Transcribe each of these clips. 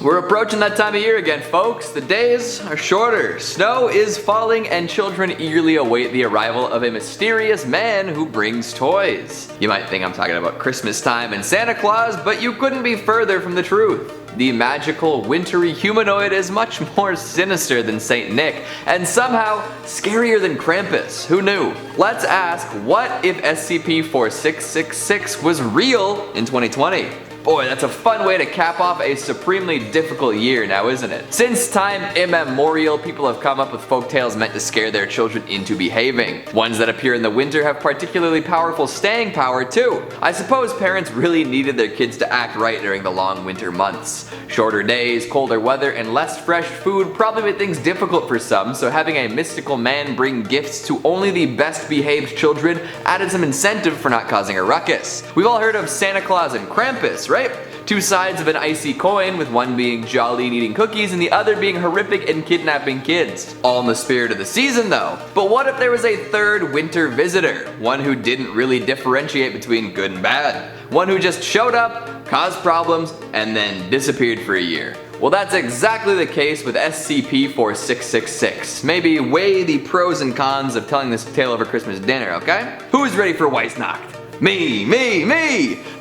We're approaching that time of year again, folks. The days are shorter, snow is falling, and children eagerly await the arrival of a mysterious man who brings toys. You might think I'm talking about Christmas time and Santa Claus, but you couldn't be further from the truth. The magical, wintry humanoid is much more sinister than Saint Nick, and somehow scarier than Krampus. Who knew? Let's ask, what if SCP-4666 was real in 2020? Boy, that's a fun way to cap off a supremely difficult year now, isn't it? Since time immemorial, people have come up with folktales meant to scare their children into behaving. Ones that appear in the winter have particularly powerful staying power too. I suppose parents really needed their kids to act right during the long winter months. Shorter days, colder weather, and less fresh food probably made things difficult for some, so having a mystical man bring gifts to only the best behaved children added some incentive for not causing a ruckus. We've all heard of Santa Claus and Krampus, right? Two sides of an icy coin, with one being jolly and eating cookies and the other being horrific and kidnapping kids. All in the spirit of the season though. But what if there was a third winter visitor? One who didn't really differentiate between good and bad. One who just showed up, caused problems, and then disappeared for a year. Well, that's exactly the case with SCP-4666. Maybe weigh the pros and cons of telling this tale over Christmas dinner, okay? Who's ready for Weissnacht? Me!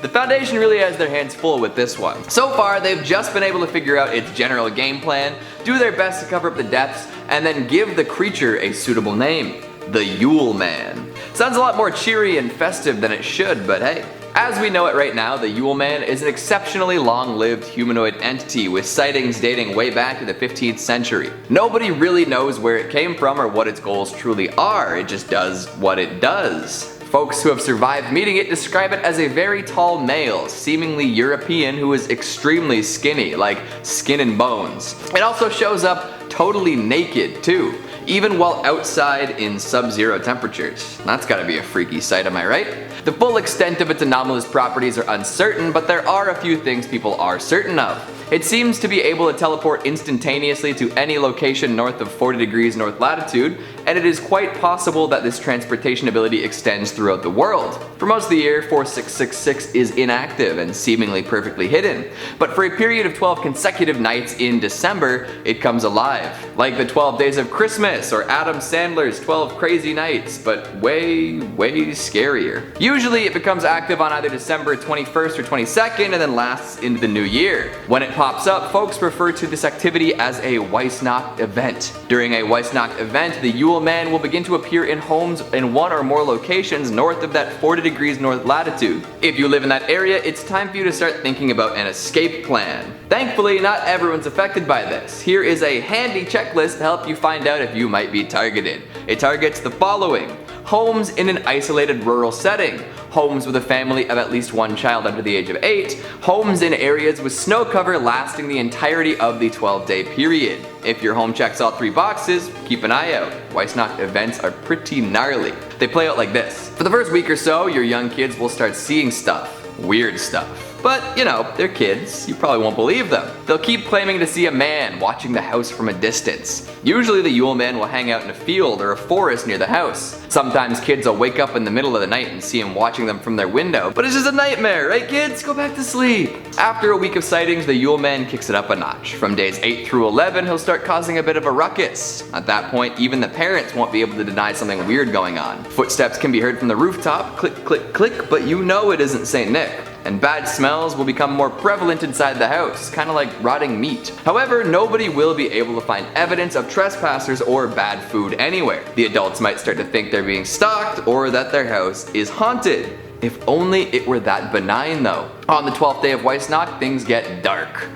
The Foundation really has their hands full with this one. So far, they've just been able to figure out its general game plan, do their best to cover up the depths, and then give the creature a suitable name. The Yule Man. Sounds a lot more cheery and festive than it should, but hey. As we know it right now, the Yule Man is an exceptionally long-lived humanoid entity with sightings dating way back to the 15th century. Nobody really knows where it came from or what its goals truly are, it just does what it does. Folks who have survived meeting it describe it as a very tall male, seemingly European, who is extremely skinny, like skin and bones. It also shows up totally naked too, even while outside in sub-zero temperatures. That's gotta be a freaky sight, am I right? The full extent of its anomalous properties are uncertain, but there are a few things people are certain of. It seems to be able to teleport instantaneously to any location north of 40 degrees north latitude, and it is quite possible that this transportation ability extends throughout the world. For most of the year, 4666 is inactive and seemingly perfectly hidden, but for a period of 12 consecutive nights in December, it comes alive. Like the 12 Days of Christmas or Adam Sandler's 12 Crazy Nights, but way scarier. Usually it becomes active on either December 21st or 22nd and then lasts into the new year. When it pops up, folks refer to this activity as a Weissnacht event. During a Weissnacht event, the Yule Man will begin to appear in homes in one or more locations north of that 40 degrees north latitude. If you live in that area, it's time for you to start thinking about an escape plan. Thankfully, not everyone's affected by this. Here is a handy checklist to help you find out if you might be targeted. It targets the following: homes in an isolated rural setting, homes with a family of at least one child under the age of 8, homes in areas with snow cover lasting the entirety of the 12-day period. If your home checks all 3 boxes, keep an eye out. Weissnacht events are pretty gnarly. They play out like this. For the first week or so, your young kids will start seeing stuff. Weird stuff. But, you know, they're kids, you probably won't believe them. They'll keep claiming to see a man watching the house from a distance. Usually the Yule Man will hang out in a field or a forest near the house. Sometimes kids will wake up in the middle of the night and see him watching them from their window, but it's just a nightmare, right kids? Go back to sleep. After a week of sightings, the Yule Man kicks it up a notch. From days 8 through 11, he'll start causing a bit of a ruckus. At that point, even the parents won't be able to deny something weird going on. Footsteps can be heard from the rooftop, click, click, click, but you know it isn't Saint Nick. And bad smells will become more prevalent inside the house, kind of like rotting meat. However, nobody will be able to find evidence of trespassers or bad food anywhere. The adults might start to think they're being stalked or that their house is haunted. If only it were that benign though. On the 12th day of Weissnacht, things get dark.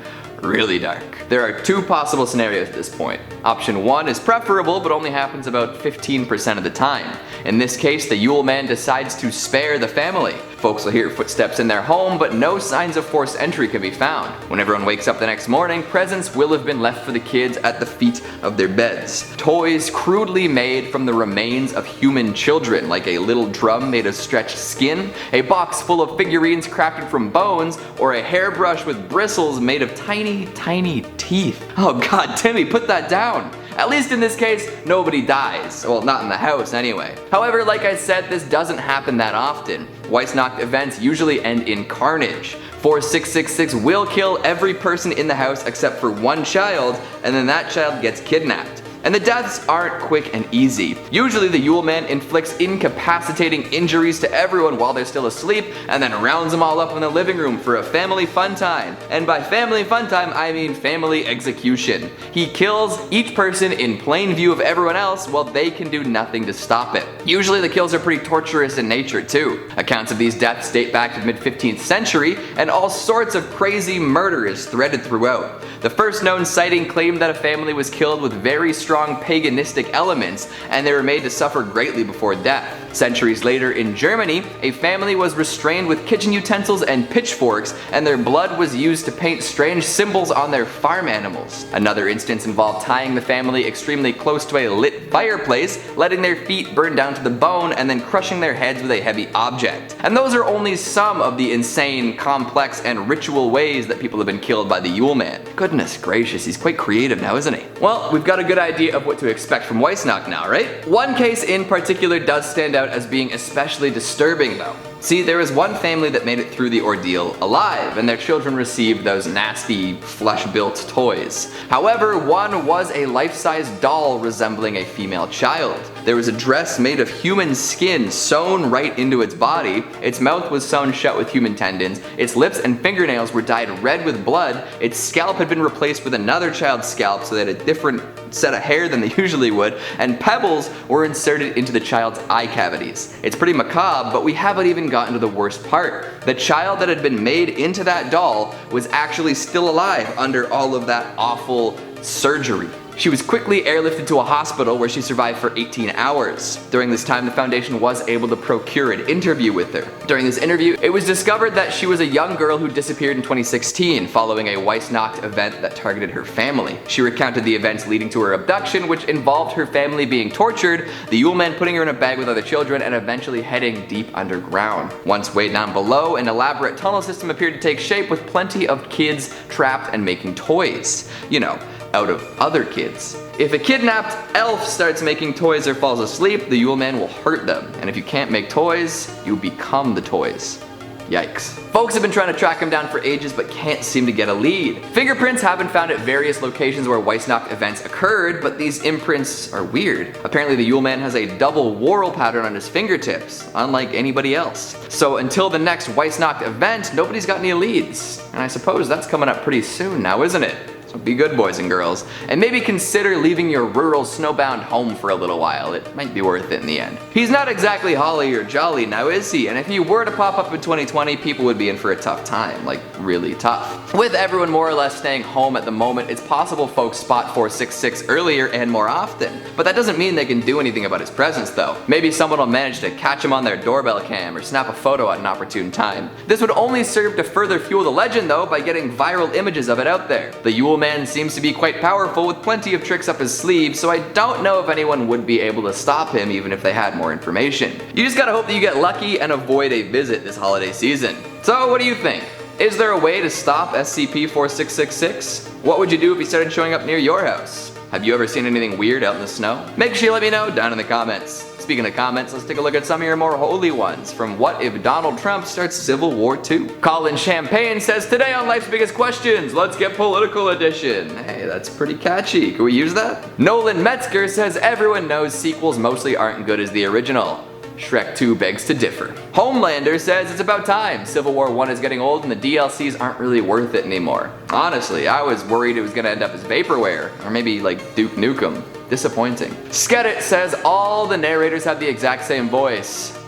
Really dark. There are 2 possible scenarios at this point. Option 1 is preferable, but only happens about 15% of the time. In this case, the Yule Man decides to spare the family. Folks will hear footsteps in their home, but no signs of forced entry can be found. When everyone wakes up the next morning, presents will have been left for the kids at the feet of their beds. Toys crudely made from the remains of human children, like a little drum made of stretched skin, a box full of figurines crafted from bones, or a hairbrush with bristles made of tiny teeth. Oh god, Timmy, put that down. At least in this case, nobody dies. Well, not in the house anyway. However, like I said, this doesn't happen that often. Weissnacht events usually end in carnage. 4666 will kill every person in the house except for one child, and then that child gets kidnapped. And the deaths aren't quick and easy. Usually the Yule Man inflicts incapacitating injuries to everyone while they're still asleep, and then rounds them all up in the living room for a family fun time. And by family fun time, I mean family execution. He kills each person in plain view of everyone else while they can do nothing to stop it. Usually the kills are pretty torturous in nature too. Accounts of these deaths date back to the mid-15th century, and all sorts of crazy murder is threaded throughout. The first known sighting claimed that a family was killed with very strong paganistic elements, and they were made to suffer greatly before death. Centuries later in Germany, a family was restrained with kitchen utensils and pitchforks, and their blood was used to paint strange symbols on their farm animals. Another instance involved tying the family extremely close to a lit fireplace, letting their feet burn down to the bone, and then crushing their heads with a heavy object. And those are only some of the insane, complex, and ritual ways that people have been killed by the Yule Man. Goodness gracious, he's quite creative now, isn't he? Well, we've got a good idea of what to expect from Weissnacht now, right? One case in particular does stand out as being especially disturbing though. See, there was one family that made it through the ordeal alive, and their children received those nasty, flesh-built toys. However, one was a life-size doll resembling a female child. There was a dress made of human skin sewn right into its body, its mouth was sewn shut with human tendons, its lips and fingernails were dyed red with blood, its scalp had been replaced with another child's scalp so they had a different set of hair than they usually would, and pebbles were inserted into the child's eye cavities. It's pretty macabre, but we haven't even gotten to the worst part. The child that had been made into that doll was actually still alive under all of that awful surgery. She was quickly airlifted to a hospital where she survived for 18 hours. During this time, the foundation was able to procure an interview with her. During this interview, it was discovered that she was a young girl who disappeared in 2016 following a Weissnacht event that targeted her family. She recounted the events leading to her abduction, which involved her family being tortured, the Yule Man putting her in a bag with other children, and eventually heading deep underground. Once way down below, an elaborate tunnel system appeared to take shape with plenty of kids trapped and making toys. You know, out of other kids. If a kidnapped elf starts making toys or falls asleep, the Yule Man will hurt them. And if you can't make toys, you become the toys. Yikes. Folks have been trying to track him down for ages but can't seem to get a lead. Fingerprints have been found at various locations where Weissnacht events occurred, but these imprints are weird. Apparently the Yule Man has a double whorl pattern on his fingertips, unlike anybody else. So until the next Weissnacht event, nobody's got any leads. And I suppose that's coming up pretty soon now, isn't it? So be good, boys and girls, and maybe consider leaving your rural snowbound home for a little while. It might be worth it in the end. He's not exactly holly or jolly now, is he? And if he were to pop up in 2020, people would be in for a tough time, like really tough. With everyone more or less staying home at the moment, it's possible folks spot 466 earlier and more often. But that doesn't mean they can do anything about his presence though. Maybe someone will manage to catch him on their doorbell cam or snap a photo at an opportune time. This would only serve to further fuel the legend though by getting viral images of it out there. The Yule Man seems to be quite powerful with plenty of tricks up his sleeve, so I don't know if anyone would be able to stop him even if they had more information. You just gotta hope that you get lucky and avoid a visit this holiday season. So what do you think? Is there a way to stop SCP-4666? What would you do if he started showing up near your house? Have you ever seen anything weird out in the snow? Make sure you let me know down in the comments. Speaking of comments, let's take a look at some of your more holy ones from What If Donald Trump Starts Civil War II? Colin Champagne says, today on Life's Biggest Questions, let's get political edition. Hey, that's pretty catchy. Can we use that? Nolan Metzger says, everyone knows sequels mostly aren't good as the original. Shrek 2 begs to differ. Homelander says it's about time. Civil War 1 is getting old and the DLCs aren't really worth it anymore. Honestly, I was worried it was gonna end up as vaporware, or maybe like Duke Nukem. Disappointing. Skedit says all the narrators have the exact same voice.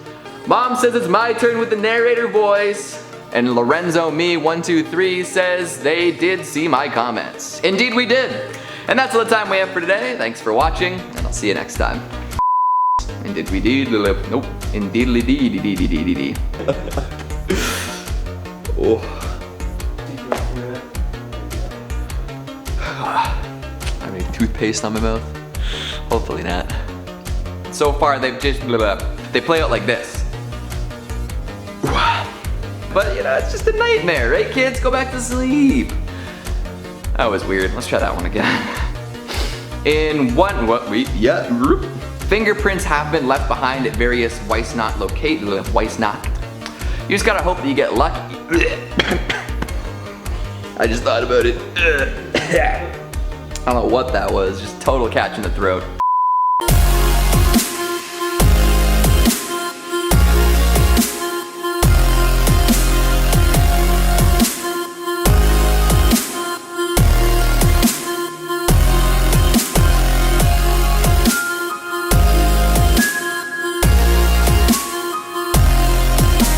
Mom says it's my turn with the narrator voice. And Lorenzo Me 123 says they did see my comments. Indeed we did. And that's all the time we have for today. Thanks for watching, and I'll see you next time. Indeed we did. Nope. Indeedly dee dee dee dee dee dee. Oh. I mean, toothpaste on my mouth. Hopefully not. So far they've just they play out like this. But you know, it's just a nightmare, right kids? Go back to sleep. That was weird. Let's try that one again. Fingerprints have been left behind at various Weissnacht locations. You just gotta hope that you get lucky. I just thought about it. I don't know what that was, just total catch in the throat.